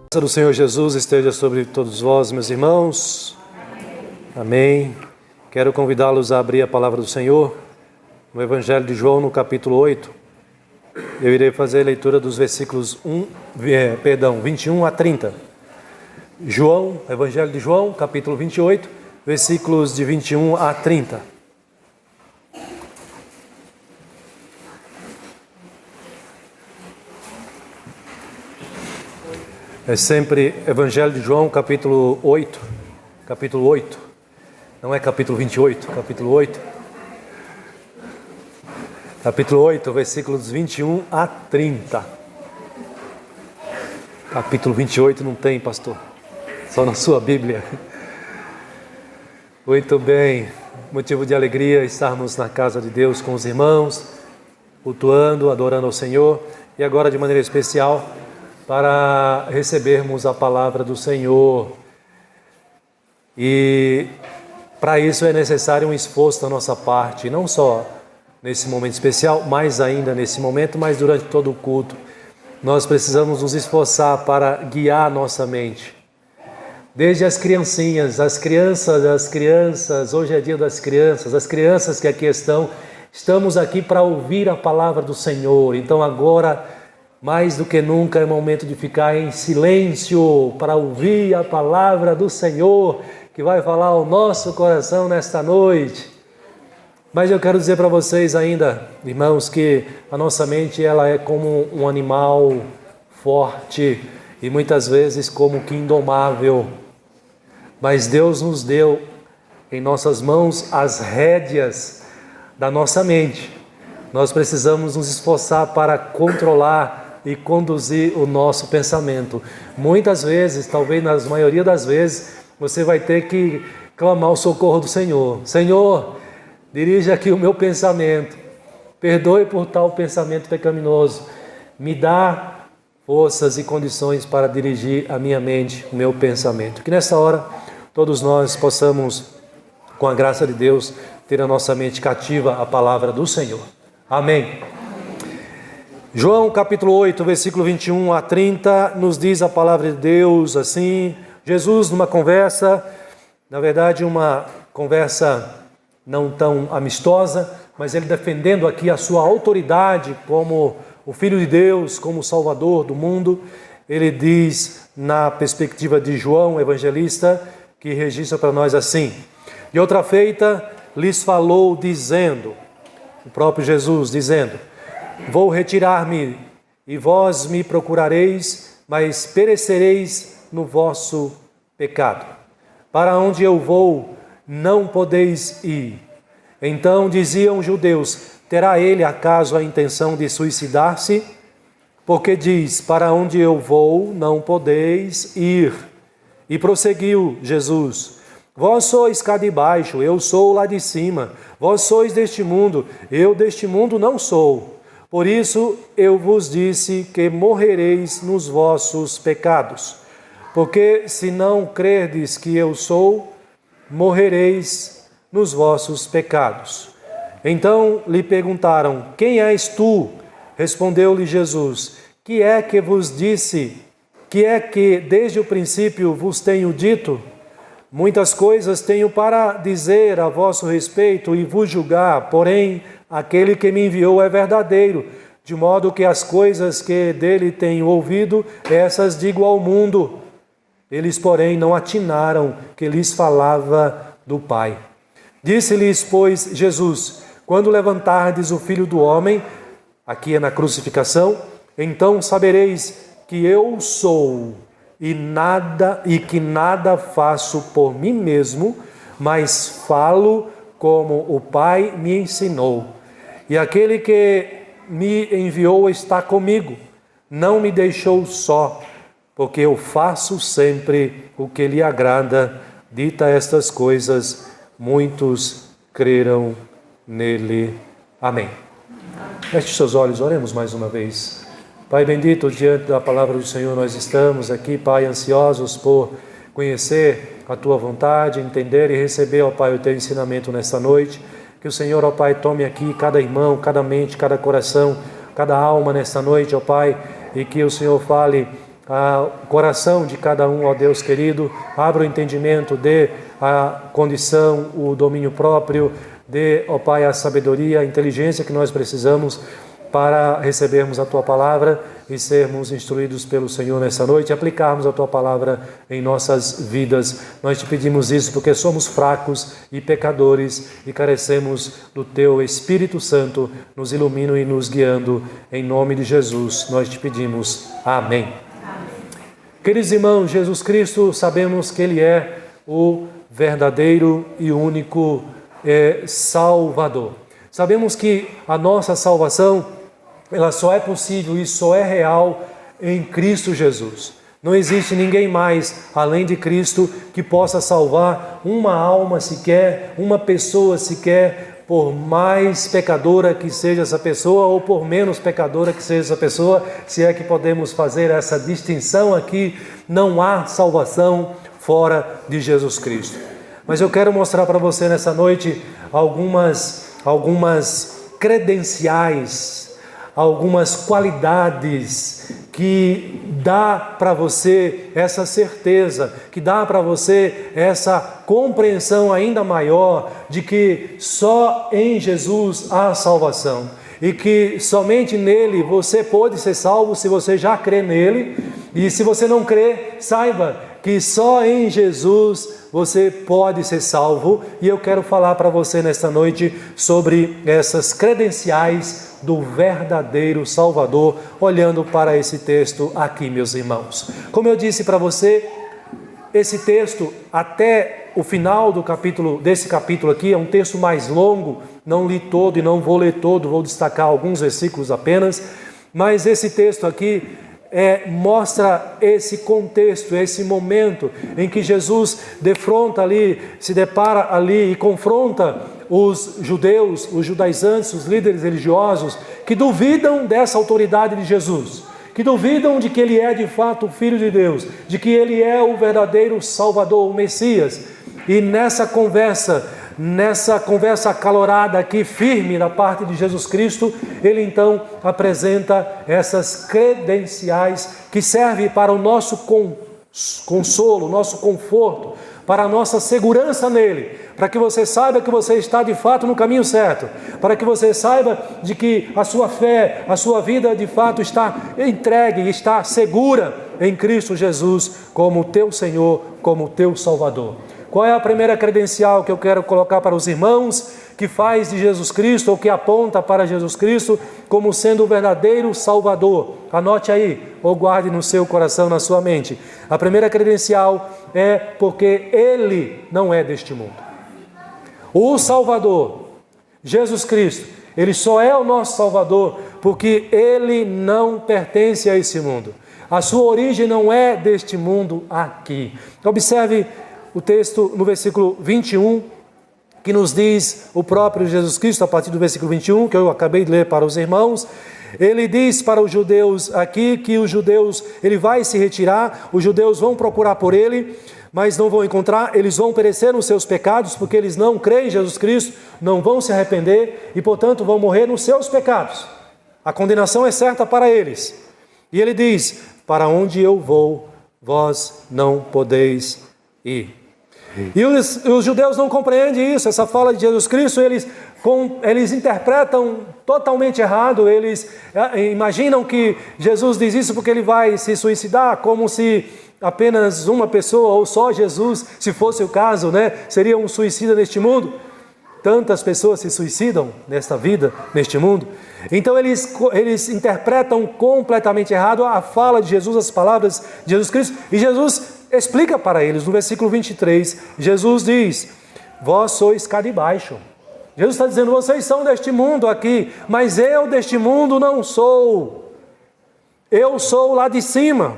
A graça do Senhor Jesus esteja sobre todos vós, meus irmãos. Amém. Quero convidá-los a abrir a palavra do Senhor no Evangelho de João, no capítulo 8. Eu irei fazer a leitura dos versículos 21 a 30. João, Evangelho de João, capítulo 28, versículos de 21 a 30. É sempre Evangelho de João, capítulo 8. Capítulo 8. Não é capítulo 28, capítulo 8. Capítulo 8, versículos 21 a 30. Capítulo 28 não tem, pastor. Só na sua Bíblia. Muito bem. Motivo de alegria estarmos na casa de Deus com os irmãos, cultuando, adorando ao Senhor. E agora, de maneira especial, para recebermos a palavra do Senhor. E para isso é necessário um esforço da nossa parte, não só nesse momento especial, mais ainda nesse momento, mas durante todo o culto. Nós precisamos nos esforçar para guiar a nossa mente. Desde as criancinhas, as crianças, hoje é dia das crianças, as crianças que aqui estamos aqui para ouvir a palavra do Senhor. Então agora, mais do que nunca, é momento de ficar em silêncio para ouvir a palavra do Senhor, que vai falar ao nosso coração nesta noite. Mas eu quero dizer para vocês ainda, irmãos, que a nossa mente ela é como um animal forte e muitas vezes como que indomável. Mas Deus nos deu em nossas mãos as rédeas da nossa mente. Nós precisamos nos esforçar para controlar e conduzir o nosso pensamento. Muitas vezes, talvez na maioria das vezes, você vai ter que clamar o socorro do Senhor. Senhor, dirige aqui o meu pensamento. Perdoe por tal pensamento pecaminoso. Me dá forças e condições para dirigir a minha mente, o meu pensamento. Que nessa hora, todos nós possamos, com a graça de Deus, ter a nossa mente cativa à palavra do Senhor. Amém. João capítulo 8, versículo 21 a 30, nos diz a palavra de Deus assim: Jesus numa conversa, na verdade uma conversa não tão amistosa, mas ele defendendo aqui a sua autoridade como o Filho de Deus, como o Salvador do mundo, ele diz na perspectiva de João, evangelista, que registra para nós assim: de outra feita lhes falou dizendo, o próprio Jesus dizendo: vou retirar-me e vós me procurareis, mas perecereis no vosso pecado. Para onde eu vou, não podeis ir. Então diziam os judeus: terá ele acaso a intenção de suicidar-se? Porque diz: para onde eu vou, não podeis ir. E prosseguiu Jesus: vós sois cá de baixo, eu sou lá de cima. Vós sois deste mundo, eu deste mundo não sou. Por isso eu vos disse que morrereis nos vossos pecados. Porque se não crerdes que eu sou, morrereis nos vossos pecados. Então lhe perguntaram: quem és tu? Respondeu-lhe Jesus: que é que vos disse? Que é que desde o princípio vos tenho dito? Muitas coisas tenho para dizer a vosso respeito e vos julgar, porém aquele que me enviou é verdadeiro, de modo que as coisas que dele tenho ouvido, essas digo ao mundo. Eles, porém, não atinaram que lhes falava do Pai. Disse-lhes, pois, Jesus: quando levantardes o Filho do Homem, aqui é na crucificação, então sabereis que eu sou e que nada faço por mim mesmo, mas falo como o Pai me ensinou. E aquele que me enviou está comigo, não me deixou só, porque eu faço sempre o que lhe agrada. Dita estas coisas, muitos creram nele. Amém. Feche seus olhos, oremos mais uma vez. Pai bendito, diante da palavra do Senhor nós estamos aqui, Pai, ansiosos por conhecer a Tua vontade, entender e receber, ó Pai, o Teu ensinamento nesta noite. Que o Senhor, ó Pai, tome aqui cada irmão, cada mente, cada coração, cada alma nesta noite, ó Pai, e que o Senhor fale o coração de cada um, ó Deus querido, abra o entendimento, dê a condição, o domínio próprio, dê, ó Pai, a sabedoria, a inteligência que nós precisamos para recebermos a Tua Palavra e sermos instruídos pelo Senhor nessa noite, aplicarmos a Tua Palavra em nossas vidas. Nós te pedimos isso porque somos fracos e pecadores e carecemos do Teu Espírito Santo, nos iluminando e nos guiando. Em nome de Jesus, nós te pedimos. Amém. Queridos irmãos, Jesus Cristo, sabemos que Ele é o verdadeiro e único Salvador. Sabemos que a nossa salvação, ela só é possível e só é real em Cristo Jesus. Não existe ninguém mais, além de Cristo, que possa salvar uma alma sequer, uma pessoa sequer, por mais pecadora que seja essa pessoa ou por menos pecadora que seja essa pessoa, se é que podemos fazer essa distinção aqui. Não há salvação fora de Jesus Cristo. Mas eu quero mostrar para você nessa noite algumas credenciais, algumas qualidades que dá para você essa certeza, que dá para você essa compreensão ainda maior de que só em Jesus há salvação e que somente nele você pode ser salvo se você já crê nele, e se você não crê, saiba que só em Jesus você pode ser salvo. E eu quero falar para você nesta noite sobre essas credenciais do verdadeiro Salvador, olhando para esse texto aqui, meus irmãos. Como eu disse para você, esse texto, até o final desse capítulo aqui, é um texto mais longo, não li todo e não vou ler todo, vou destacar alguns versículos apenas, mas esse texto aqui mostra esse contexto, esse momento em que Jesus defronta ali, se depara ali e confronta os judeus, os judaizantes, os líderes religiosos que duvidam dessa autoridade de Jesus, que duvidam de que Ele é de fato o Filho de Deus, de que Ele é o verdadeiro Salvador, o Messias. E nessa conversa acalorada aqui, firme da parte de Jesus Cristo, Ele então apresenta essas credenciais que servem para o nosso consolo, o nosso conforto, para a nossa segurança nele, para que você saiba que você está de fato no caminho certo, para que você saiba de que a sua fé, a sua vida de fato está entregue, está segura em Cristo Jesus como teu Senhor, como teu Salvador. Qual é a primeira credencial que eu quero colocar para os irmãos, que faz de Jesus Cristo, ou que aponta para Jesus Cristo como sendo o verdadeiro Salvador? Anote aí, ou guarde no seu coração, na sua mente. A primeira credencial é porque Ele não é deste mundo. O Salvador, Jesus Cristo, Ele só é o nosso Salvador porque Ele não pertence a esse mundo. A sua origem não é deste mundo aqui. Observe o texto no versículo 21, que nos diz o próprio Jesus Cristo, a partir do versículo 21, que eu acabei de ler para os irmãos. Ele diz para os judeus aqui que os judeus, ele vai se retirar, os judeus vão procurar por ele, mas não vão encontrar, eles vão perecer nos seus pecados, porque eles não creem em Jesus Cristo, não vão se arrepender e, portanto, vão morrer nos seus pecados. A condenação é certa para eles. E ele diz: para onde eu vou, vós não podeis ir. E os judeus não compreendem isso, essa fala de Jesus Cristo, eles interpretam totalmente errado, eles imaginam que Jesus diz isso porque ele vai se suicidar, como se apenas uma pessoa, ou só Jesus, se fosse o caso, seria um suicida neste mundo. Tantas pessoas se suicidam nesta vida, neste mundo. Então eles interpretam completamente errado a fala de Jesus, as palavras de Jesus Cristo, e Jesus explica para eles, no versículo 23, Jesus diz: vós sois cá de baixo. Jesus está dizendo: vocês são deste mundo aqui, mas eu deste mundo não sou. Eu sou lá de cima.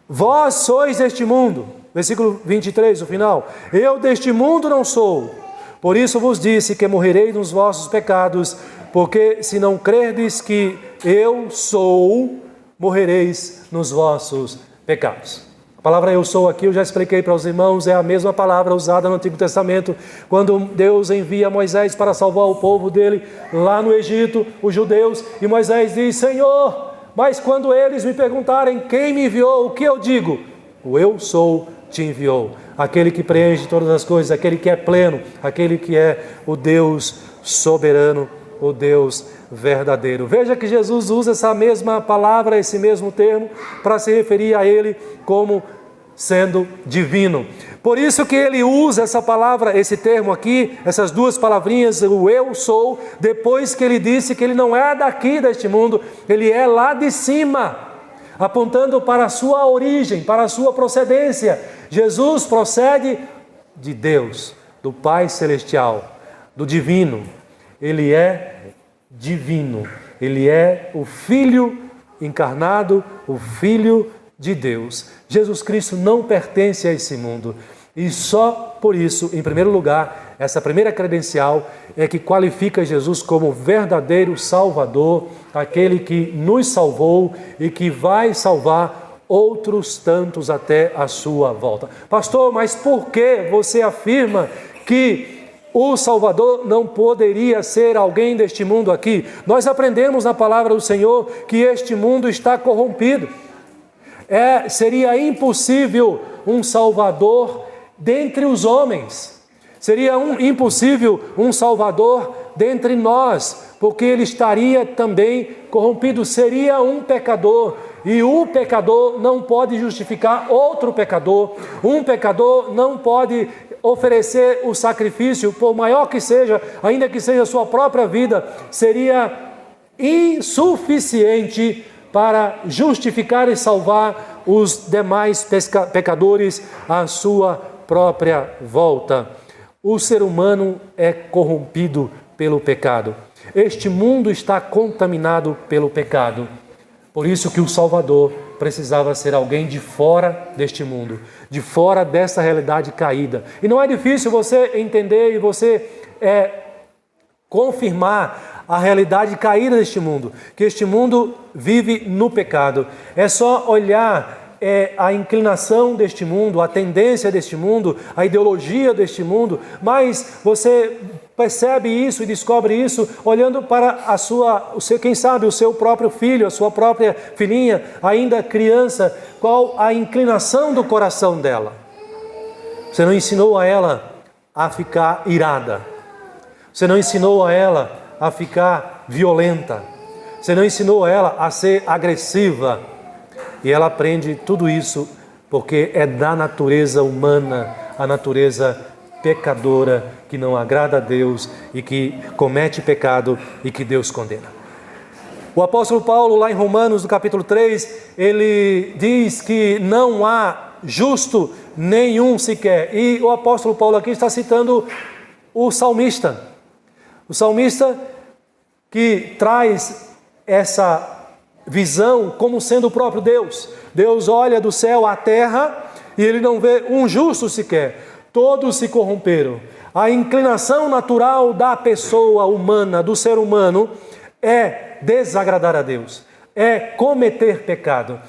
Vós sois deste mundo. Versículo 23, o final. Eu deste mundo não sou. Por isso vos disse que morrerei nos vossos pecados, porque se não crerdes que eu sou, morrereis nos vossos pecados. A palavra eu sou aqui, eu já expliquei para os irmãos, é a mesma palavra usada no Antigo Testamento, quando Deus envia Moisés para salvar o povo dele lá no Egito, os judeus, e Moisés diz: Senhor, Mas quando eles me perguntarem quem me enviou, o que eu digo? O eu sou te enviou. Aquele que preenche todas as coisas, aquele que é pleno, aquele que é o Deus soberano, o Deus verdadeiro. Veja que Jesus usa essa mesma palavra, esse mesmo termo, para se referir a ele como sendo divino. Por isso que ele usa essa palavra, esse termo aqui, essas duas palavrinhas, o eu sou, depois que ele disse que ele não é daqui deste mundo, ele é lá de cima, apontando para a sua origem, para a sua procedência. Jesus procede de Deus, do Pai Celestial, do divino. Ele é divino, ele é o Filho encarnado, o Filho de Deus. Jesus Cristo não pertence a esse mundo. E só por isso, em primeiro lugar, essa primeira credencial é que qualifica Jesus como verdadeiro Salvador, aquele que nos salvou e que vai salvar outros tantos até a sua volta. Pastor, mas por que você afirma que o Salvador não poderia ser alguém deste mundo aqui? Nós aprendemos na palavra do Senhor que este mundo está corrompido. Seria impossível um Salvador dentre os homens. Seria impossível um Salvador dentre nós, porque ele estaria também corrompido. Seria um pecador, e o pecador não pode justificar outro pecador. Um pecador não pode oferecer o sacrifício, por maior que seja, ainda que seja a sua própria vida, seria insuficiente para justificar e salvar os demais pecadores à sua própria volta. O ser humano é corrompido pelo pecado. Este mundo está contaminado pelo pecado. Por isso que o Salvador precisava ser alguém de fora deste mundo, de fora dessa realidade caída. E não é difícil você entender e você confirmar a realidade caída deste mundo, que este mundo vive no pecado. É só olhar a inclinação deste mundo, a tendência deste mundo, a ideologia deste mundo, mas você percebe isso e descobre isso olhando para quem sabe, o seu próprio filho, a sua própria filhinha, ainda criança, qual a inclinação do coração dela. Você não ensinou a ela a ficar irada, você não ensinou a ela a ficar violenta, você não ensinou a ela a ser agressiva, e ela aprende tudo isso porque é da natureza humana, a natureza pecadora que não agrada a Deus e que comete pecado e que Deus condena. O apóstolo Paulo, lá em Romanos, no capítulo 3, ele diz que não há justo nenhum sequer. E o apóstolo Paulo aqui está citando o salmista. O salmista que traz essa visão como sendo o próprio Deus. Deus olha do céu à terra e ele não vê um justo sequer. Todos se corromperam. A inclinação natural da pessoa humana, do ser humano, é desagradar a Deus, é cometer pecado,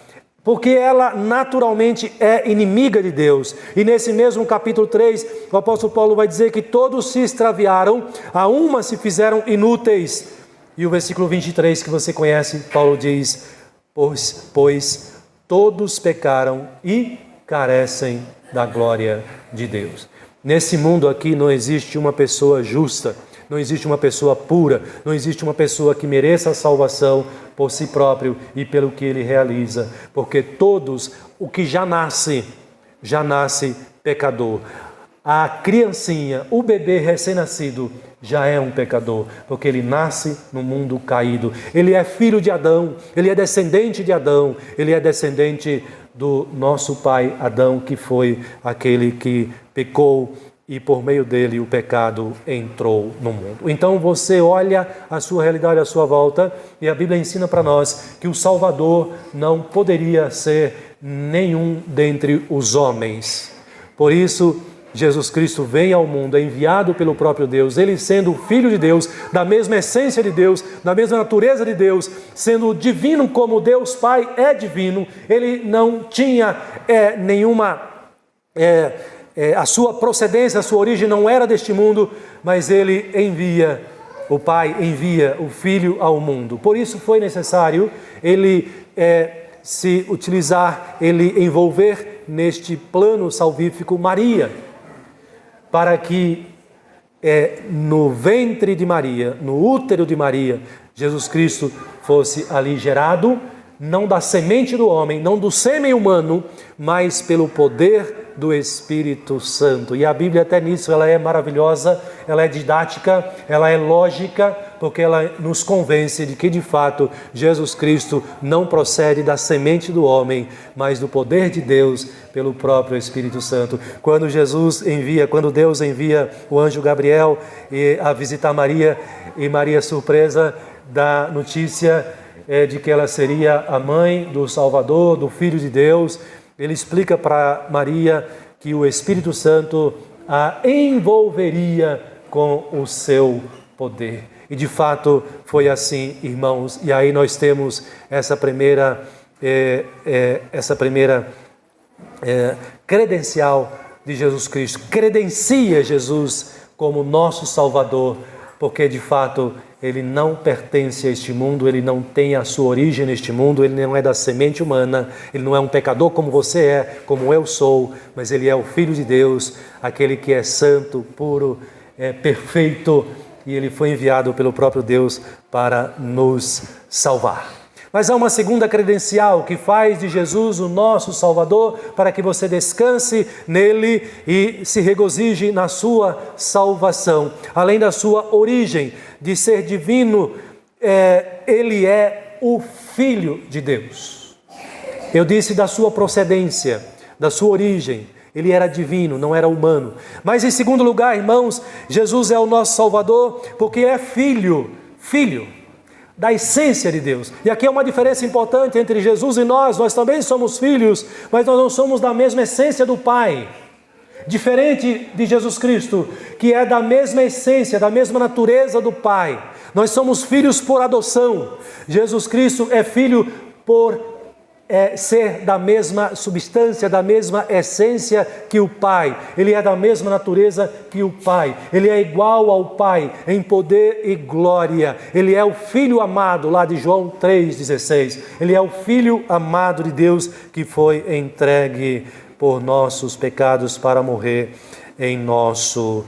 porque ela naturalmente é inimiga de Deus. E nesse mesmo capítulo 3, o apóstolo Paulo vai dizer que todos se extraviaram, a uma se fizeram inúteis. E o versículo 23 que você conhece, Paulo diz, pois todos pecaram e carecem da glória de Deus. Nesse mundo aqui não existe uma pessoa justa, não existe uma pessoa pura, não existe uma pessoa que mereça a salvação por si próprio e pelo que ele realiza, porque todos, o que já nasce pecador. A criancinha, o bebê recém-nascido, já é um pecador, porque ele nasce no mundo caído. Ele é filho de Adão, ele é descendente de Adão, ele é descendente do nosso pai Adão, que foi aquele que pecou e por meio dele o pecado entrou no mundo. Então você olha a sua realidade à sua volta e a Bíblia ensina para nós que o Salvador não poderia ser nenhum dentre os homens. Por isso, Jesus Cristo vem ao mundo, é enviado pelo próprio Deus, ele sendo o Filho de Deus, da mesma essência de Deus, da mesma natureza de Deus, sendo divino como Deus Pai é divino, ele não tinha a sua procedência, a sua origem não era deste mundo, mas ele envia o Pai envia o Filho ao mundo. Por isso foi necessário ele se utilizar, ele envolver neste plano salvífico Maria, para que no ventre de Maria, no útero de Maria, Jesus Cristo fosse ali gerado, não da semente do homem, não do sêmen humano, mas pelo poder do Espírito Santo. E a Bíblia até nisso ela é maravilhosa, ela é didática, ela é lógica, porque ela nos convence de que de fato Jesus Cristo não procede da semente do homem, mas do poder de Deus pelo próprio Espírito Santo. Quando Deus envia o anjo Gabriel a visitar Maria, e Maria surpresa da notícia de que ela seria a mãe do Salvador, do Filho de Deus, ele explica para Maria que o Espírito Santo a envolveria com o seu poder. E de fato foi assim, irmãos. E aí nós temos essa primeira credencial de Jesus Cristo. Credencia Jesus como nosso Salvador, porque de fato ele não pertence a este mundo, ele não tem a sua origem neste mundo, ele não é da semente humana, ele não é um pecador como você é, como eu sou, mas ele é o Filho de Deus, aquele que é santo, puro, perfeito, e ele foi enviado pelo próprio Deus para nos salvar. Mas há uma segunda credencial que faz de Jesus o nosso Salvador, para que você descanse nele e se regozije na sua salvação. Além da sua origem, de ser divino, ele é o Filho de Deus. Eu disse da sua procedência, da sua origem. Ele era divino, não era humano. Mas em segundo lugar, irmãos, Jesus é o nosso Salvador porque é filho da essência de Deus. E aqui é uma diferença importante entre Jesus e nós. Nós também somos filhos, mas nós não somos da mesma essência do Pai. Diferente de Jesus Cristo, que é da mesma essência, da mesma natureza do Pai. Nós somos filhos por adoção. Jesus Cristo é filho por ser da mesma substância, da mesma essência que o Pai. Ele é da mesma natureza que o Pai. Ele é igual ao Pai em poder e glória. Ele é o Filho amado, lá de João 3,16. Ele é o Filho amado de Deus que foi entregue por nossos pecados para morrer em nosso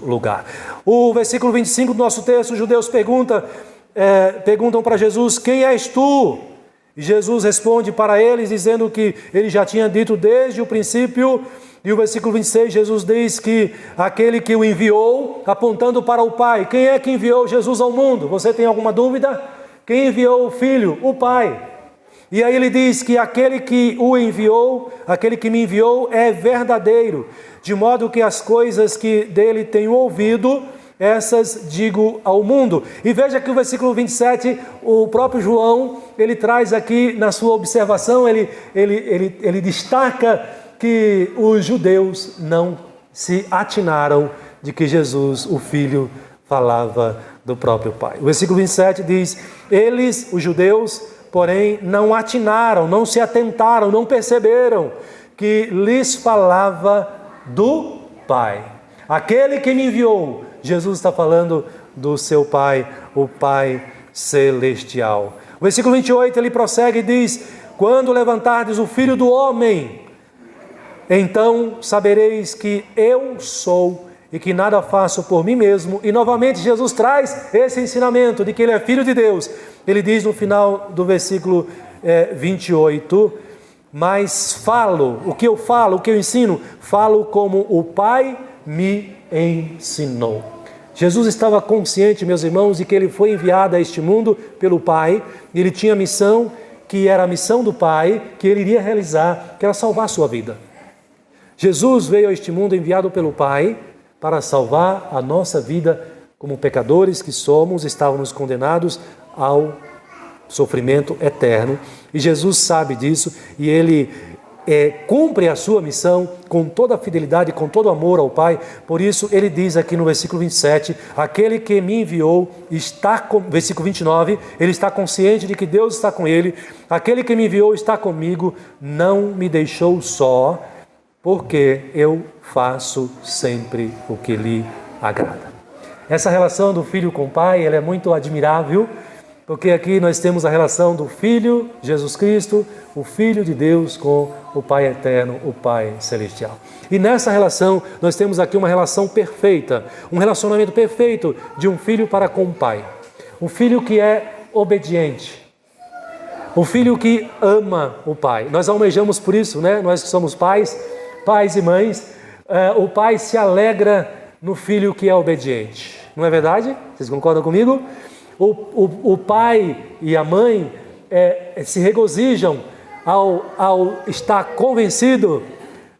lugar. O versículo 25 do nosso texto, os judeus perguntam para Jesus: quem és tu? E Jesus responde para eles dizendo que ele já tinha dito desde o princípio. E o versículo 26, Jesus diz que aquele que o enviou, apontando para o Pai. Quem é que enviou Jesus ao mundo? Você tem alguma dúvida? Quem enviou o Filho? O Pai. E aí ele diz que aquele que o enviou, aquele que me enviou é verdadeiro, de modo que as coisas que dele tenho ouvido, essas digo ao mundo. E veja que o versículo 27, o próprio João, ele traz aqui na sua observação, ele destaca que os judeus não se atinaram de que Jesus, o Filho, falava do próprio Pai. O versículo 27 diz: eles, os judeus, porém, não atinaram, não se atentaram, não perceberam que lhes falava do Pai. Aquele que me enviou, Jesus está falando do seu Pai, o Pai celestial. O versículo 28, ele prossegue e diz: quando levantardes o Filho do Homem, então sabereis que eu sou e que nada faço por mim mesmo. E novamente Jesus traz esse ensinamento de que ele é Filho de Deus. Ele diz no final do versículo 28, mas falo, o que eu ensino, falo como o Pai me ensinou. Jesus estava consciente, meus irmãos, de que ele foi enviado a este mundo pelo Pai. Ele tinha missão, que era a missão do Pai, que ele iria realizar, que era salvar a sua vida. Jesus veio a este mundo enviado pelo Pai para salvar a nossa vida como pecadores que somos, estávamos condenados ao sofrimento eterno. E Jesus sabe disso e ele cumpre a sua missão com toda a fidelidade, com todo amor ao Pai. Por isso ele diz aqui no versículo 27, aquele que me enviou versículo 29, ele está consciente de que Deus está com ele. Aquele que me enviou está comigo, não me deixou só, porque eu faço sempre o que lhe agrada. Essa relação do filho com o pai, ela é muito admirável, porque aqui nós temos a relação do Filho, Jesus Cristo, o Filho de Deus com o Pai eterno, o Pai celestial. E nessa relação, nós temos aqui uma relação perfeita, um relacionamento perfeito de um filho para com o pai. Um filho que é obediente, um filho que ama o pai. Nós almejamos por isso, né? Nós que somos pais e mães, o pai se alegra no filho que é obediente. Não é verdade? Vocês concordam comigo? O pai e a mãe se regozijam ao estar convencido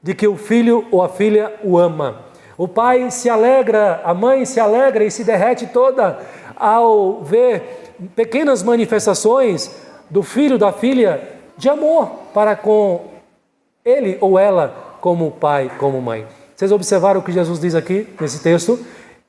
de que o filho ou a filha o ama. O pai se alegra, a mãe se alegra e se derrete toda ao ver pequenas manifestações do filho, da filha, de amor para com ele ou ela, como pai, como mãe. Vocês observaram o que Jesus diz aqui nesse texto?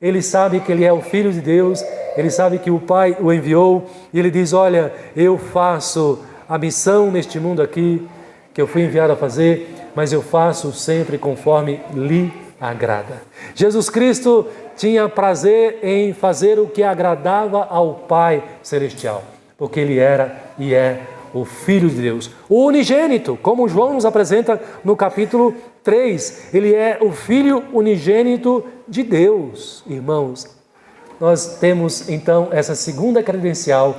Ele sabe que ele é o Filho de Deus, ele sabe que o Pai o enviou, e ele diz, olha, eu faço a missão neste mundo aqui, que eu fui enviado a fazer, mas eu faço sempre conforme lhe agrada. Jesus Cristo tinha prazer em fazer o que agradava ao Pai Celestial, porque ele era e é o Filho de Deus, o unigênito, como João nos apresenta no capítulo 3, ele é o Filho unigênito de Deus. Irmãos, nós temos então essa segunda credencial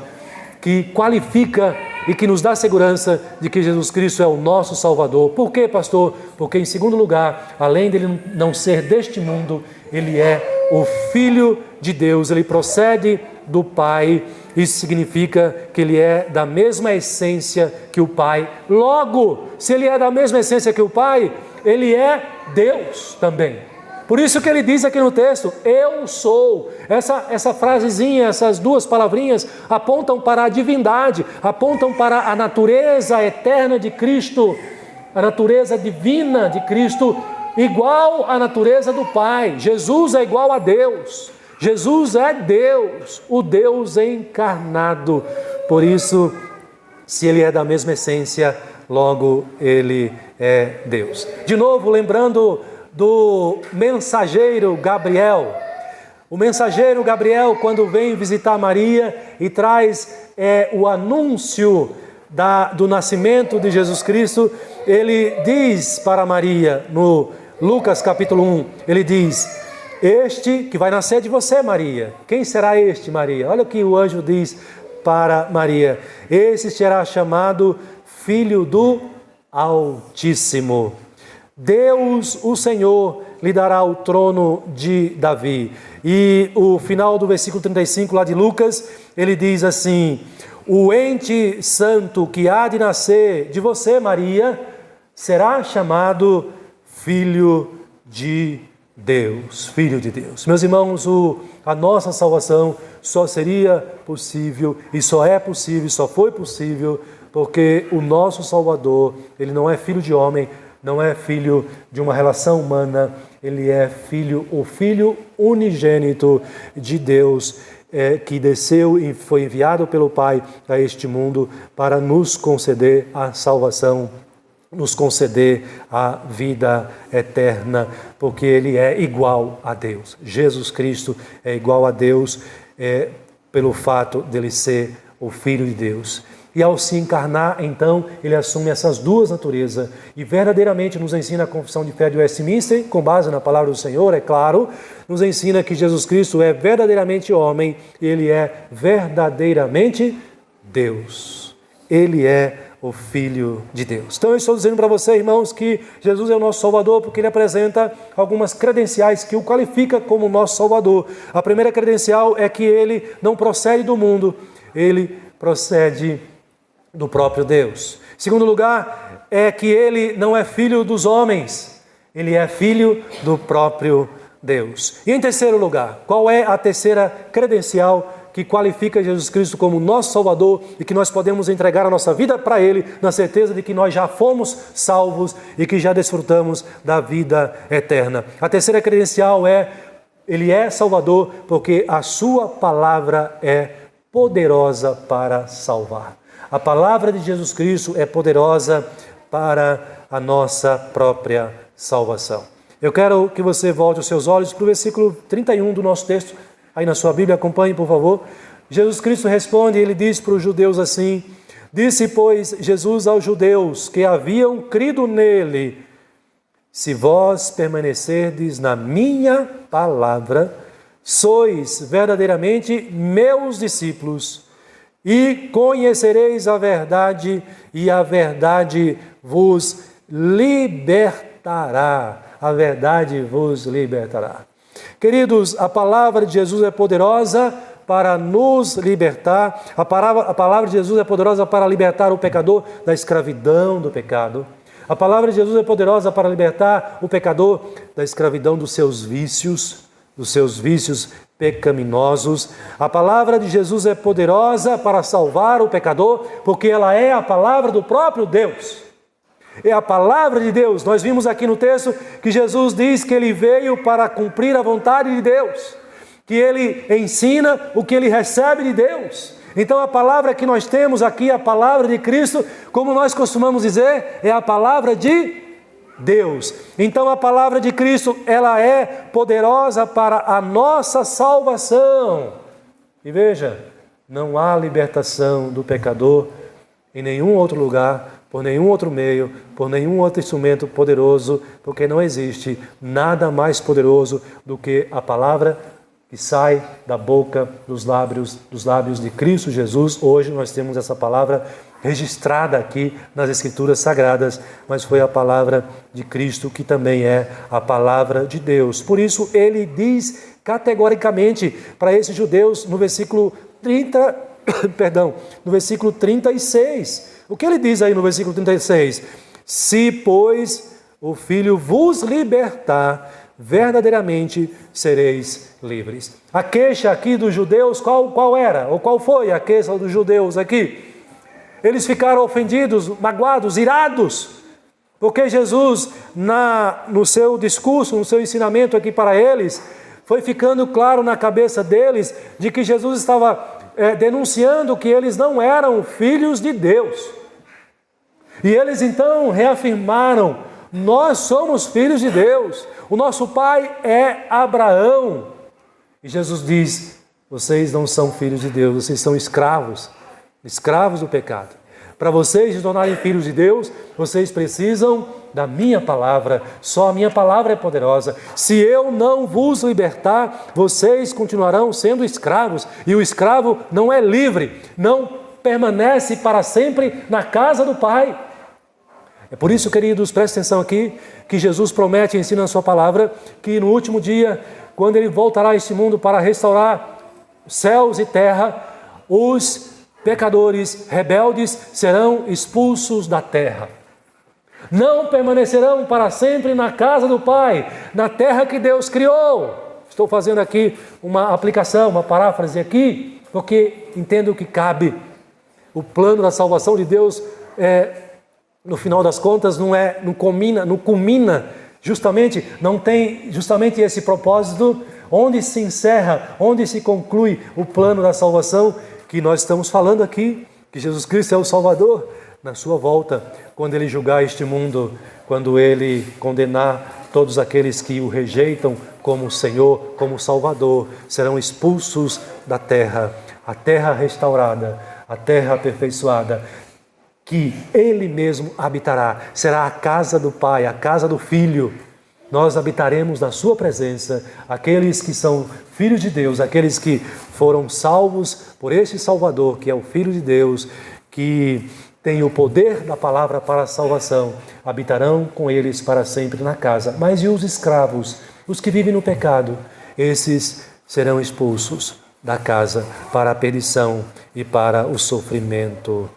que qualifica e que nos dá segurança de que Jesus Cristo é o nosso Salvador. Por quê, pastor? Porque, em segundo lugar, além dele não ser deste mundo, ele é o Filho de Deus, ele procede do Pai. Isso significa que ele é da mesma essência que o Pai. Logo, se ele é da mesma essência que o Pai, ele é Deus também. Por isso que ele diz aqui no texto, eu sou. Essa frasezinha, essas duas palavrinhas apontam para a divindade, apontam para a natureza eterna de Cristo, a natureza divina de Cristo, igual à natureza do Pai. Jesus é igual a Deus. Jesus é Deus, o Deus encarnado. Por isso, se ele é da mesma essência, logo ele é Deus. De novo, lembrando do mensageiro Gabriel. O mensageiro Gabriel, quando vem visitar Maria e traz o anúncio do nascimento de Jesus Cristo, ele diz para Maria, no Lucas capítulo 1, ele diz, este que vai nascer de você, Maria. Quem será este, Maria? Olha o que o anjo diz para Maria. Esse será chamado Filho do Altíssimo. Deus, o Senhor, lhe dará o trono de Davi. E o final do versículo 35 lá de Lucas, ele diz assim, o ente santo que há de nascer de você, Maria, será chamado Filho de Deus, Filho de Deus. Meus irmãos, a nossa salvação só seria possível, e só é possível, só foi possível, porque o nosso Salvador, ele não é filho de homem, não é filho de uma relação humana, ele é o Filho unigênito de Deus, que desceu e foi enviado pelo Pai a este mundo para nos conceder a salvação, nos conceder a vida eterna, porque ele é igual a Deus. Jesus Cristo é igual a Deus pelo fato dele ser o Filho de Deus. E ao se encarnar, então, ele assume essas duas naturezas e verdadeiramente nos ensina a confissão de fé de Westminster, com base na palavra do Senhor, é claro, nos ensina que Jesus Cristo é verdadeiramente homem, ele é verdadeiramente Deus. Ele é o Filho de Deus. Então eu estou dizendo para você, irmãos, que Jesus é o nosso Salvador porque ele apresenta algumas credenciais que o qualifica como nosso Salvador. A primeira credencial é que ele não procede do mundo, ele procede do próprio Deus. Segundo lugar, é que ele não é filho dos homens, ele é filho do próprio Deus. E em terceiro lugar, qual é a terceira credencial que qualifica Jesus Cristo como nosso Salvador e que nós podemos entregar a nossa vida para Ele, na certeza de que nós já fomos salvos e que já desfrutamos da vida eterna? A terceira credencial é, Ele é Salvador porque a sua palavra é poderosa para salvar. A palavra de Jesus Cristo é poderosa para a nossa própria salvação. Eu quero que você volte os seus olhos para o versículo 31 do nosso texto, Aí na sua Bíblia, acompanhe, por favor. Jesus Cristo responde, ele diz para os judeus assim: disse, pois, Jesus aos judeus que haviam crido nele: se vós permanecerdes na minha palavra, sois verdadeiramente meus discípulos, e conhecereis a verdade, e a verdade vos libertará. A verdade vos libertará. Queridos, a palavra de Jesus é poderosa para nos libertar. A palavra de Jesus é poderosa para libertar o pecador da escravidão do pecado. A palavra de Jesus é poderosa para libertar o pecador da escravidão dos seus vícios pecaminosos. A palavra de Jesus é poderosa para salvar o pecador, porque ela é a palavra do próprio Deus. É a palavra de Deus. Nós vimos aqui no texto que Jesus diz que ele veio para cumprir a vontade de Deus, que ele ensina o que ele recebe de Deus. Então a palavra que nós temos aqui, a palavra de Cristo, como nós costumamos dizer, é a palavra de Deus. Então a palavra de Cristo, ela é poderosa para a nossa salvação. E veja, não há libertação do pecador em nenhum outro lugar, por nenhum outro meio, por nenhum outro instrumento poderoso, porque não existe nada mais poderoso do que a palavra que sai da boca dos lábios de Cristo Jesus. Hoje nós temos essa palavra registrada aqui nas Escrituras Sagradas, mas foi a palavra de Cristo que também é a palavra de Deus. Por isso ele diz categoricamente para esses judeus no versículo 36. O que ele diz aí no versículo 36? Se, pois, o Filho vos libertar, verdadeiramente sereis livres. A queixa aqui dos judeus, qual era? Ou qual foi a queixa dos judeus aqui? Eles ficaram ofendidos, magoados, irados, porque Jesus, no seu discurso, no seu ensinamento aqui para eles, foi ficando claro na cabeça deles de que Jesus estava denunciando que eles não eram filhos de Deus. E eles então reafirmaram: nós somos filhos de Deus, o nosso pai é Abraão. E Jesus diz: vocês não são filhos de Deus, vocês são escravos do pecado. Para vocês se tornarem filhos de Deus, vocês precisam da minha palavra. Só a minha palavra é poderosa. Se eu não vos libertar, vocês continuarão sendo escravos. E o escravo não é livre, não permanece para sempre na casa do Pai. É por isso, queridos, prestem atenção aqui, que Jesus promete e ensina na sua palavra que no último dia, quando ele voltará a este mundo para restaurar céus e terra, os pecadores rebeldes serão expulsos da terra. Não permanecerão para sempre na casa do Pai, na terra que Deus criou. Estou fazendo aqui uma aplicação, uma paráfrase aqui, porque entendo que cabe. O plano da salvação de Deus, no final das contas, não culmina, não tem justamente esse propósito, onde se encerra, onde se conclui o plano da salvação que nós estamos falando aqui, que Jesus Cristo é o Salvador. Na sua volta, quando ele julgar este mundo, quando ele condenar todos aqueles que o rejeitam como Senhor, como Salvador, serão expulsos da terra, a terra restaurada, a terra aperfeiçoada, que ele mesmo habitará. Será a casa do Pai, a casa do Filho. Nós habitaremos na sua presença, aqueles que são filhos de Deus, aqueles que foram salvos por este Salvador, que é o Filho de Deus, que tem o poder da palavra para a salvação, habitarão com eles para sempre na casa. Mas e os escravos, os que vivem no pecado? Esses serão expulsos da casa para a perdição e para o sofrimento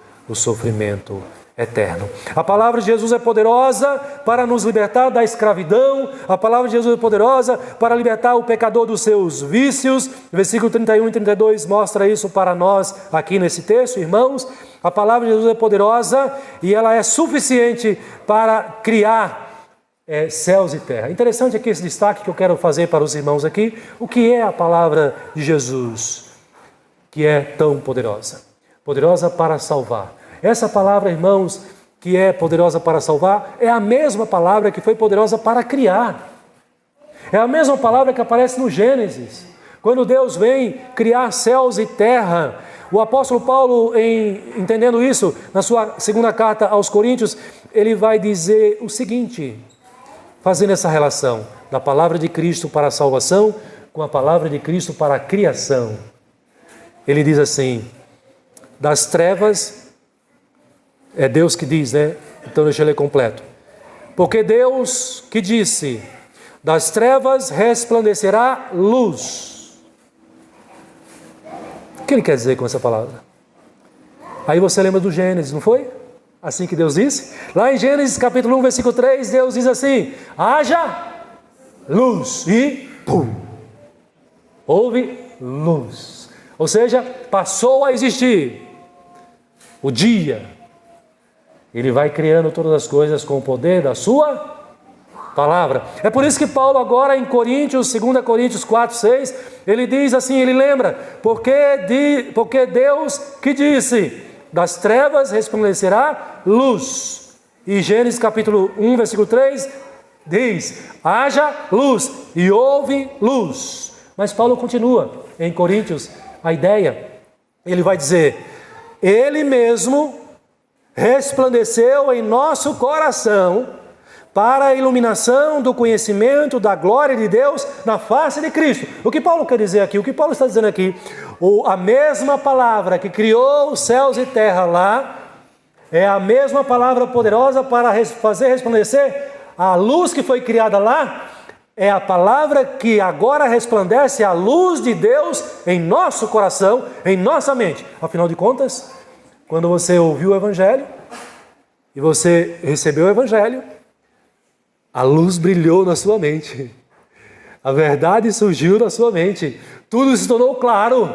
eterno. A palavra de Jesus é poderosa para nos libertar da escravidão. A palavra de Jesus é poderosa para libertar o pecador dos seus vícios. Versículo 31 e 32 mostra isso para nós aqui nesse texto, irmãos. A palavra de Jesus é poderosa e ela é suficiente para criar céus e terra. Interessante aqui esse destaque que eu quero fazer para os irmãos aqui. O que é a palavra de Jesus que é tão poderosa? Poderosa para salvar. Essa palavra, irmãos, que é poderosa para salvar, é a mesma palavra que foi poderosa para criar. É a mesma palavra que aparece no Gênesis, Quando Deus vem criar céus e terra, o apóstolo Paulo, entendendo isso, na sua segunda carta aos Coríntios, ele vai dizer o seguinte, fazendo essa relação da palavra de Cristo para a salvação com a palavra de Cristo para a criação. Ele diz assim, das trevas, é Deus que diz, né? Então deixa eu ler completo. Porque Deus que disse, das trevas resplandecerá luz. O que ele quer dizer com essa palavra? Aí você lembra do Gênesis, não foi? Assim que Deus disse? Lá em Gênesis capítulo 1, versículo 3, Deus diz assim, haja luz e pum, houve luz. Ou seja, passou a existir o dia. Ele vai criando todas as coisas com o poder da sua palavra. É por isso que Paulo agora em Coríntios, 2 Coríntios 4, 6, ele diz assim, ele lembra, porque Deus que disse, das trevas resplandecerá luz. E Gênesis capítulo 1, versículo 3, diz, haja luz e houve luz. Mas Paulo continua em Coríntios, a ideia, ele vai dizer, ele mesmo resplandeceu em nosso coração para a iluminação do conhecimento da glória de Deus na face de Cristo. O que Paulo quer dizer aqui? O que Paulo está dizendo aqui? A mesma palavra que criou os céus e terra lá, é a mesma palavra poderosa para fazer resplandecer a luz que foi criada lá, é a palavra que agora resplandece a luz de Deus em nosso coração, em nossa mente. Afinal de contas, quando você ouviu o Evangelho e você recebeu o Evangelho, a luz brilhou na sua mente. A verdade surgiu na sua mente. Tudo se tornou claro.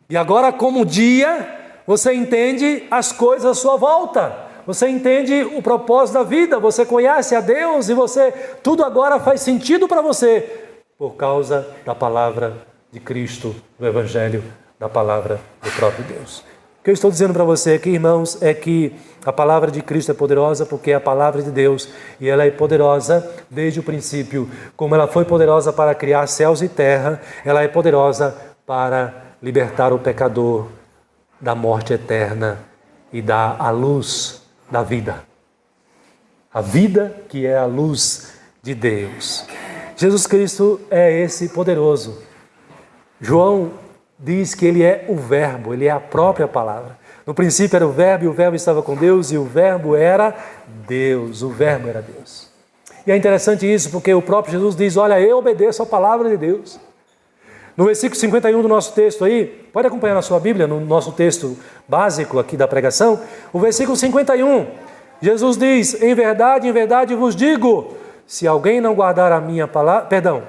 E agora, como dia, você entende as coisas à sua volta. Você entende o propósito da vida. Você conhece a Deus e tudo agora faz sentido para você por causa da palavra de Cristo, do Evangelho, da palavra do próprio Deus. O que eu estou dizendo para você aqui, irmãos, é que a palavra de Cristo é poderosa porque é a palavra de Deus e ela é poderosa desde o princípio. Como ela foi poderosa para criar céus e terra, ela é poderosa para libertar o pecador da morte eterna e dar a luz da vida. A vida que é a luz de Deus. Jesus Cristo é esse poderoso. João diz que ele é o verbo, ele é a própria palavra. No princípio era o verbo e o verbo estava com Deus e o verbo era Deus, o verbo era Deus. E é interessante isso porque o próprio Jesus diz, olha, eu obedeço a palavra de Deus. No versículo 51 do nosso texto aí, pode acompanhar na sua Bíblia, no nosso texto básico aqui da pregação, o versículo 51, Jesus diz, em verdade vos digo, se alguém não guardar a minha palavra,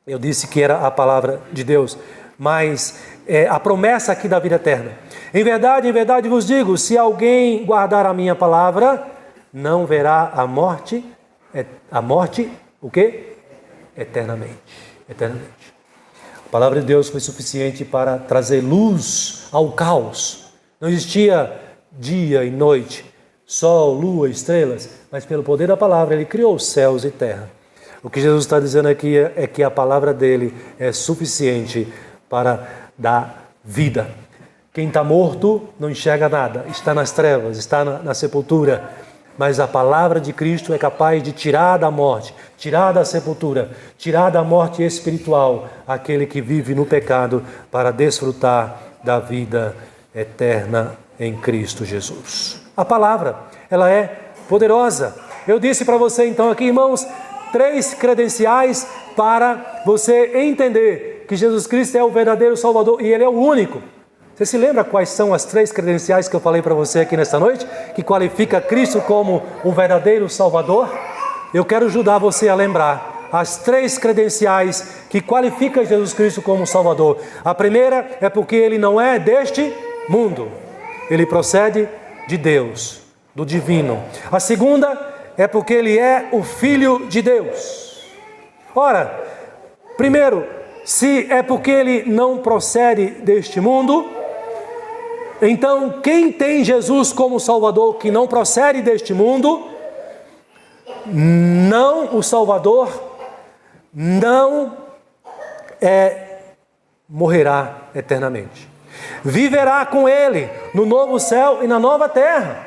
eu disse que era a palavra de Deus, mas a promessa aqui da vida eterna. Em verdade vos digo, se alguém guardar a minha palavra, não verá a morte, o quê? Eternamente. A palavra de Deus foi suficiente para trazer luz ao caos. Não existia dia e noite, sol, lua, estrelas, mas pelo poder da palavra ele criou os céus e terra. O que Jesus está dizendo aqui é que a palavra dele é suficiente para dar vida. Quem está morto não enxerga nada, está nas trevas, está na sepultura. Mas a palavra de Cristo é capaz de tirar da morte, tirar da sepultura, tirar da morte espiritual aquele que vive no pecado para desfrutar da vida eterna em Cristo Jesus. A palavra, ela é poderosa. Eu disse para você então aqui, irmãos, 3 credenciais para você entender que Jesus Cristo é o verdadeiro Salvador e Ele é o único. Você se lembra quais são as 3 credenciais que eu falei para você aqui nesta noite? Que qualifica Cristo como o verdadeiro Salvador? Eu quero ajudar você a lembrar as 3 credenciais que qualificam Jesus Cristo como Salvador. A primeira é porque Ele não é deste mundo. Ele procede de Deus, do divino. A segunda é porque Ele é o Filho de Deus. Ora, primeiro, se é porque Ele não procede deste mundo, então quem tem Jesus como Salvador que não procede deste mundo, o Salvador não morrerá eternamente. Viverá com Ele no novo céu e na nova terra,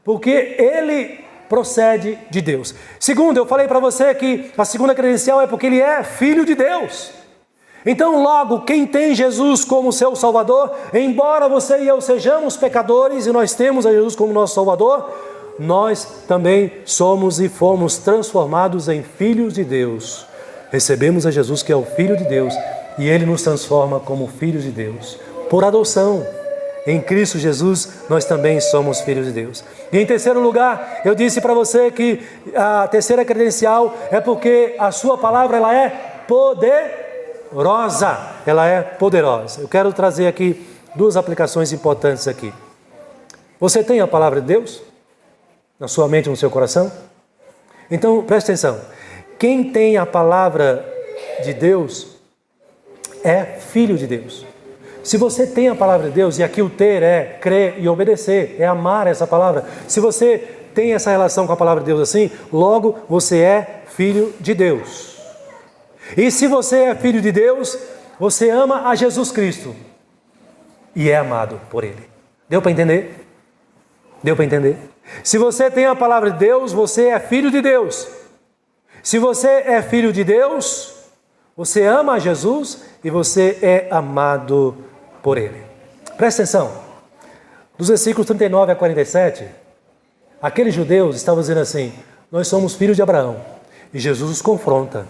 porque Ele procede de Deus. Segundo, eu falei para você que a segunda credencial é porque Ele é Filho de Deus. Então, logo, quem tem Jesus como seu Salvador, embora você e eu sejamos pecadores e nós temos a Jesus como nosso Salvador, nós também somos e fomos transformados em filhos de Deus. Recebemos a Jesus, que é o Filho de Deus, e Ele nos transforma como filhos de Deus. Por adoção, em Cristo Jesus, nós também somos filhos de Deus. E em terceiro lugar, eu disse para você que a terceira credencial é porque a sua palavra ela é poderosa. Ela é poderosa. Eu quero trazer aqui duas aplicações importantes aqui. Você tem a palavra de Deus na sua mente e no seu coração? Então, preste atenção. Quem tem a palavra de Deus é filho de Deus. Se você tem a palavra de Deus, e aqui o ter é crer e obedecer, é amar essa palavra. Se você tem essa relação com a palavra de Deus assim, logo você é filho de Deus. E se você é filho de Deus, você ama a Jesus Cristo e é amado por Ele. Deu para entender? Deu para entender? Se você tem a palavra de Deus, você é filho de Deus. Se você é filho de Deus, você ama a Jesus e você é amado por Ele. Presta atenção. Dos versículos 39 a 47, aqueles judeus estavam dizendo assim: nós somos filhos de Abraão. E Jesus os confronta.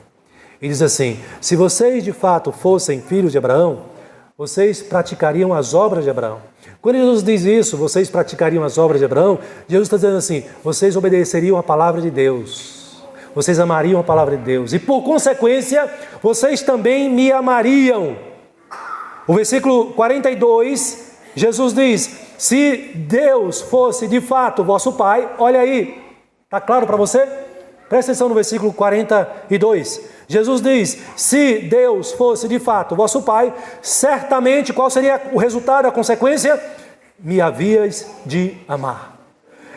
E diz assim: se vocês de fato fossem filhos de Abraão, vocês praticariam as obras de Abraão. Quando Jesus diz isso, vocês praticariam as obras de Abraão, Jesus está dizendo assim: vocês obedeceriam a palavra de Deus, vocês amariam a palavra de Deus, e por consequência, vocês também me amariam. O versículo 42, Jesus diz: se Deus fosse de fato vosso Pai, olha aí, está claro para você? Presta atenção no versículo 42. Jesus diz: se Deus fosse de fato vosso Pai, certamente qual seria o resultado, a consequência? Me havíeis de amar.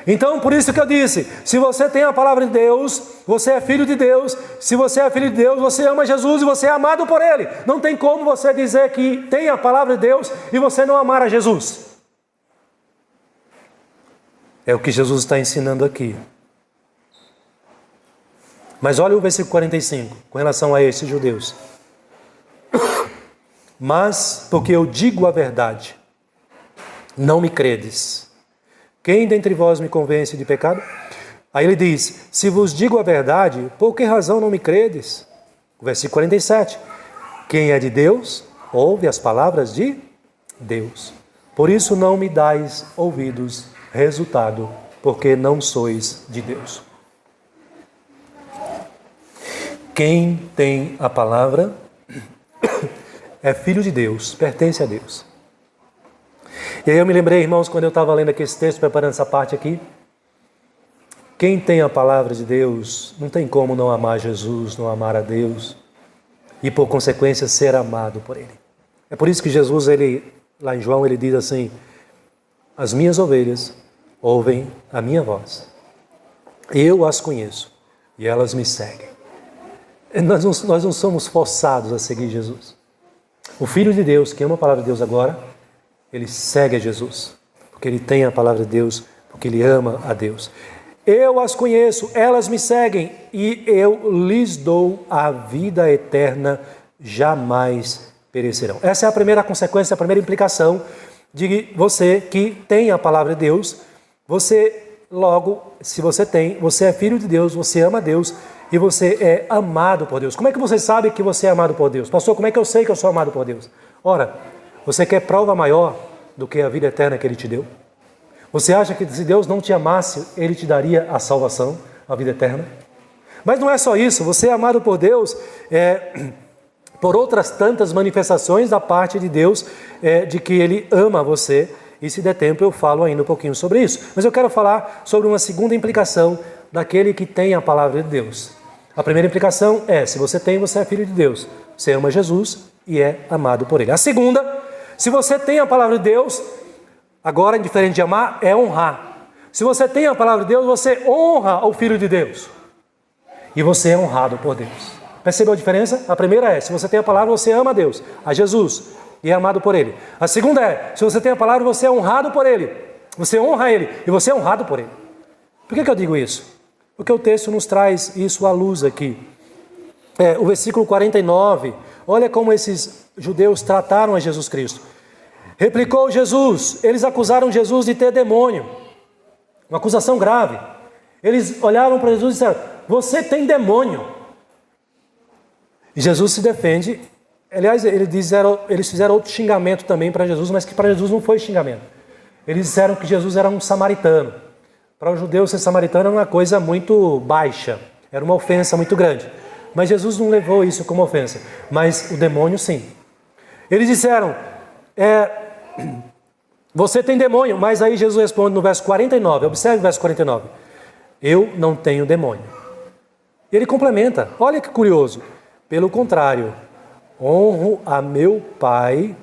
Então, por isso que eu disse, se você tem a palavra de Deus, você é filho de Deus. Se você é filho de Deus, você ama Jesus e você é amado por Ele. Não tem como você dizer que tem a palavra de Deus e você não amar a Jesus. É o que Jesus está ensinando aqui. Mas olha o versículo 45, com relação a esses judeus. Mas, porque eu digo a verdade, não me credes. Quem dentre vós me convence de pecado? Aí ele diz: se vos digo a verdade, por que razão não me credes? Versículo 47. Quem é de Deus, ouve as palavras de Deus. Por isso não me dais ouvidos, resultado, porque não sois de Deus. Quem tem a palavra é filho de Deus, pertence a Deus. E aí eu me lembrei, irmãos, quando eu estava lendo aqui esse texto, preparando essa parte aqui, quem tem a palavra de Deus não tem como não amar Jesus, não amar a Deus e por consequência ser amado por Ele. É por isso que Jesus, lá em João, ele diz assim: as minhas ovelhas ouvem a minha voz, eu as conheço e elas me seguem. Nós não somos forçados a seguir Jesus. O Filho de Deus, que ama a palavra de Deus agora, ele segue a Jesus, porque ele tem a palavra de Deus, porque ele ama a Deus. Eu as conheço, elas me seguem, e eu lhes dou a vida eterna, jamais perecerão. Essa é a primeira consequência, a primeira implicação de você que tem a palavra de Deus. Você, logo, se você tem, você é filho de Deus, você ama a Deus, e você é amado por Deus. Como é que você sabe que você é amado por Deus? Pastor, como é que eu sei que eu sou amado por Deus? Ora, você quer prova maior do que a vida eterna que Ele te deu? Você acha que se Deus não te amasse, Ele te daria a salvação, a vida eterna? Mas não é só isso, você é amado por Deus por outras tantas manifestações da parte de Deus, de que Ele ama você, e se der tempo eu falo ainda um pouquinho sobre isso. Mas eu quero falar sobre uma segunda implicação daquele que tem a palavra de Deus. A primeira implicação é: se você tem, você é filho de Deus. Você ama Jesus e é amado por Ele. A segunda, se você tem a palavra de Deus, agora, diferente de amar, é honrar. Se você tem a palavra de Deus, você honra o Filho de Deus. E você é honrado por Deus. Percebeu a diferença? A primeira é, se você tem a palavra, você ama a Deus, a Jesus, e é amado por Ele. A segunda é, se você tem a palavra, você é honrado por Ele. Você honra Ele e você é honrado por Ele. Por que eu digo isso? Porque o texto nos traz isso à luz aqui. O versículo 49, olha como esses judeus trataram a Jesus Cristo. Replicou Jesus, eles acusaram Jesus de ter demônio. Uma acusação grave. Eles olharam para Jesus e disseram, você tem demônio. E Jesus se defende. Aliás, eles fizeram outro xingamento também para Jesus, mas que para Jesus não foi xingamento. Eles disseram que Jesus era um samaritano. Para os judeus, ser samaritano era uma coisa muito baixa, era uma ofensa muito grande. Mas Jesus não levou isso como ofensa, mas o demônio sim. Eles disseram, você tem demônio, mas aí Jesus responde no verso 49, observe o verso 49. Eu não tenho demônio. E ele complementa, olha que curioso. Pelo contrário, honro a meu Pai,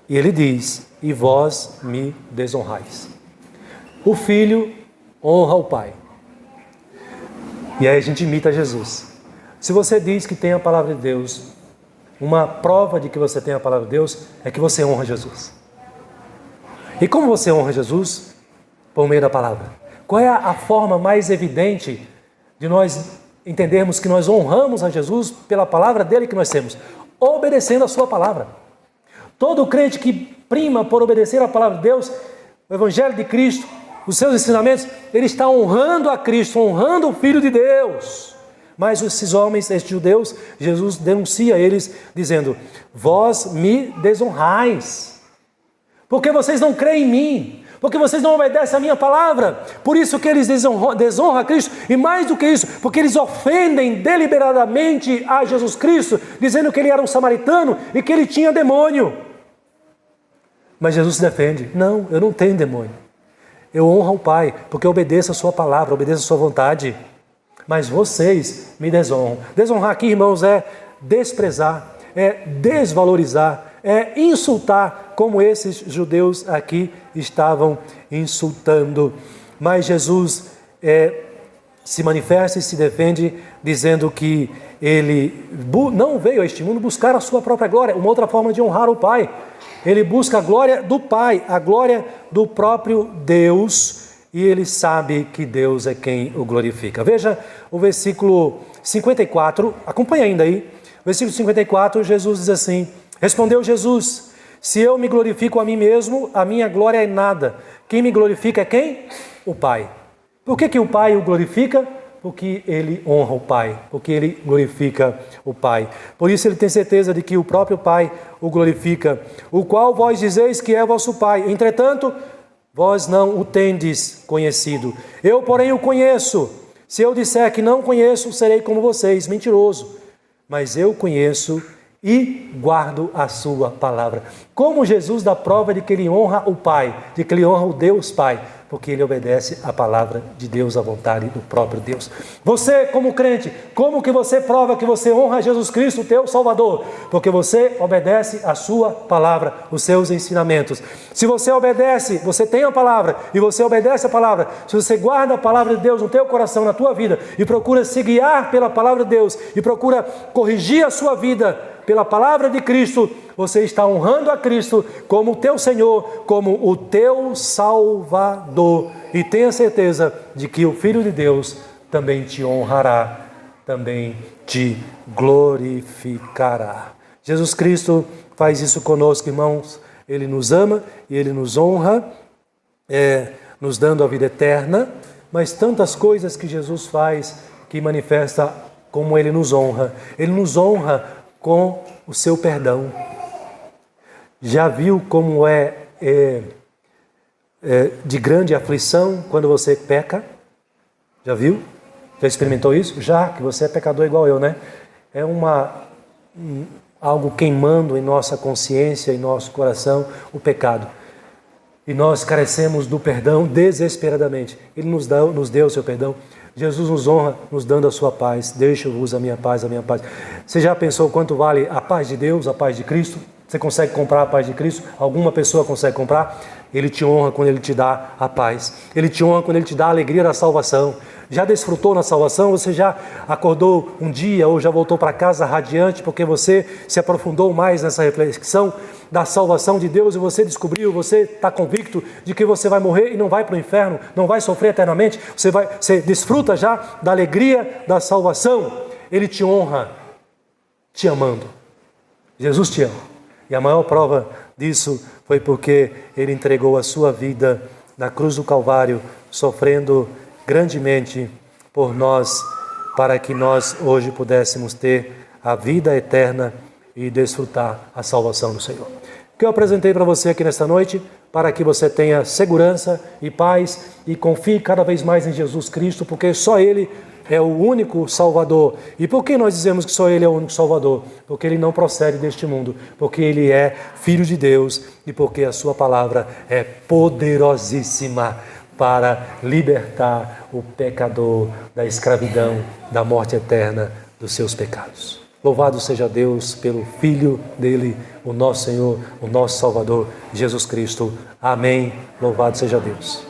e ele diz, e vós me desonrais. O filho honra o pai. E aí a gente imita Jesus. Se você diz que tem a palavra de Deus, uma prova de que você tem a palavra de Deus é que você honra Jesus. E como você honra Jesus? Por meio da palavra. Qual é a forma mais evidente de nós entendermos que nós honramos a Jesus pela palavra dele que nós temos? Obedecendo a sua palavra. Todo crente que prima por obedecer a palavra de Deus, o Evangelho de Cristo, os seus ensinamentos, ele está honrando a Cristo, honrando o Filho de Deus. Mas esses homens, esses judeus, Jesus denuncia eles dizendo, vós me desonrais, porque vocês não creem em mim, porque vocês não obedecem a minha palavra. Por isso que eles desonram a Cristo, e mais do que isso, porque eles ofendem deliberadamente a Jesus Cristo, dizendo que ele era um samaritano e que ele tinha demônio. Mas Jesus se defende, não, eu não tenho demônio. Eu honro o Pai, porque eu obedeço a sua palavra, obedeço a sua vontade. Mas vocês me desonram. Desonrar aqui, irmãos, é desprezar, é desvalorizar, é insultar, como esses judeus aqui estavam insultando. Mas Jesus se manifesta e se defende, dizendo que ele não veio a este mundo buscar a sua própria glória, uma outra forma de honrar o Pai. Ele busca a glória do Pai, a glória do próprio Deus, e ele sabe que Deus é quem o glorifica. Veja o versículo 54, acompanha ainda aí. Versículo 54, Jesus diz assim, respondeu Jesus, se eu me glorifico a mim mesmo, a minha glória é nada. Quem me glorifica é quem? O Pai. Por que o Pai o glorifica? Porque ele honra o Pai, porque ele glorifica o Pai. Por isso ele tem certeza de que o próprio Pai o glorifica, o qual vós dizeis que é vosso Pai. Entretanto, vós não o tendes conhecido. Eu, porém, o conheço. Se eu disser que não conheço, serei como vocês, mentiroso. Mas eu conheço e guardo a sua palavra. Como Jesus dá prova de que ele honra o Pai, de que ele honra o Deus Pai, porque ele obedece a palavra de Deus, a vontade do próprio Deus. Você, como crente, como que você prova que você honra Jesus Cristo, teu Salvador? Porque você obedece a sua palavra, os seus ensinamentos. Se você obedece, você tem a palavra, e você obedece a palavra, se você guarda a palavra de Deus no teu coração, na tua vida, e procura se guiar pela palavra de Deus, e procura corrigir a sua vida pela palavra de Cristo, você está honrando a Cristo como o teu Senhor, como o teu Salvador. E tenha certeza de que o Filho de Deus também te honrará, também te glorificará. Jesus Cristo faz isso conosco, irmãos. Ele nos ama e Ele nos honra, nos dando a vida eterna, mas tantas coisas que Jesus faz que manifesta como Ele nos honra. Ele nos honra com o seu perdão. Já viu como de grande aflição quando você peca? Já viu? Já experimentou isso? Já, que você é pecador igual eu, né? É algo queimando em nossa consciência, em nosso coração, o pecado. E nós carecemos do perdão desesperadamente. Ele nos deu o seu perdão. Jesus nos honra, nos dando a sua paz. Deixa-vos a minha paz, a minha paz. Você já pensou quanto vale a paz de Deus, a paz de Cristo? Você consegue comprar a paz de Cristo? Alguma pessoa consegue comprar? Ele te honra quando Ele te dá a paz. Ele te honra quando Ele te dá a alegria da salvação. Já desfrutou na salvação? Você já acordou um dia ou já voltou para casa radiante porque você se aprofundou mais nessa reflexão da salvação de Deus e você descobriu, você está convicto de que você vai morrer e não vai para o inferno, não vai sofrer eternamente? Você desfruta já da alegria da salvação. Ele te honra te amando. Jesus te ama. E a maior prova disso foi porque Ele entregou a sua vida na cruz do Calvário, sofrendo grandemente por nós, para que nós hoje pudéssemos ter a vida eterna e desfrutar a salvação do Senhor. O que eu apresentei para você aqui nesta noite, para que você tenha segurança e paz e confie cada vez mais em Jesus Cristo, porque só Ele é o único Salvador. E por que nós dizemos que só Ele é o único Salvador? Porque Ele não procede deste mundo, porque Ele é Filho de Deus e porque a sua palavra é poderosíssima para libertar o pecador da escravidão, da morte eterna dos seus pecados. Louvado seja Deus pelo Filho dele, o nosso Senhor, o nosso Salvador, Jesus Cristo. Amém. Louvado seja Deus.